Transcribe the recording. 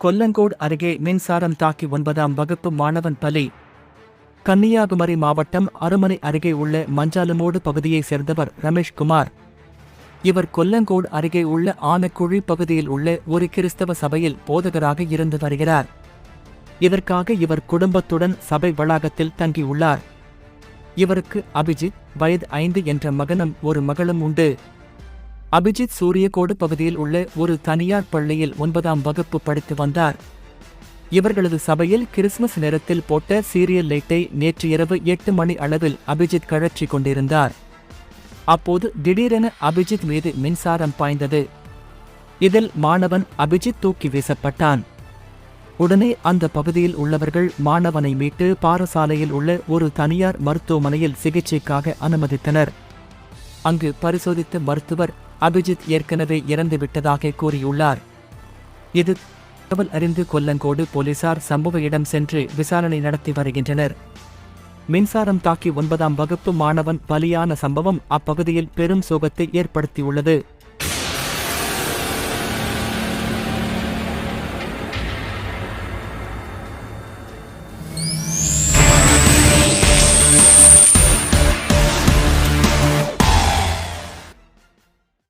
கொல்லங்கோடு அருகே மின்சாரம் தாக்கி 9ஆம் வகுப்பு மாணவன் பலி. கன்னியாகுமரி மாவட்டம் அருமனை அருகே உள்ள மஞ்சாலுமோடு பகுதியைச் சேர்ந்தவர் ரமேஷ்குமார். இவர் கொல்லங்கோடு அருகே உள்ள ஆனக்குழி பகுதியில் உள்ள ஒரு கிறிஸ்தவ சபையில் போதகராக இருந்து வருகிறார். இதற்காக இவர் குடும்பத்துடன் சபை வளாகத்தில் தங்கியுள்ளார். இவருக்கு அபிஜித், வயது 5 என்ற மகனும் ஒரு மகளும் உண்டு. அபிஜித் சூரியகோடு பகுதியில் உள்ள ஒரு தனியார் பள்ளியில் 9ஆம் வகுப்பு படித்து வந்தார். இவர்களது சபையில் கிறிஸ்துமஸ் நேரத்தில் போட்ட சீரியல் லைட்டை நேற்று இரவு 8 மணி அளவில் அபிஜித் கழற்றிக் கொண்டிருந்தார். அப்போது திடீரென அபிஜித் மீது மின்சாரம் பாய்ந்தது. இதில் மாணவன் அபிஜித் தூக்கி வீசப்பட்டான். உடனே அந்த பகுதியில் உள்ளவர்கள் மாணவனை மீட்டு பாரசாலையில் உள்ள ஒரு தனியார் மருத்துவமனையில் சிகிச்சைக்காக அனுமதித்தனர். அங்கு பரிசோதித்த மருத்துவர் அபிஜித் ஏற்கனவே இறந்துவிட்டதாக கூறியுள்ளார். இது தகவல் அறிந்து கொல்லங்கோடு போலீசார் சம்பவ இடம் சென்று விசாரணை நடத்தி வருகின்றனர். மின்சாரம் தாக்கி 9ஆம் வகுப்பு மாணவன் பலியான சம்பவம் அப்பகுதியில் பெரும் சோகத்தை ஏற்படுத்தியுள்ளது.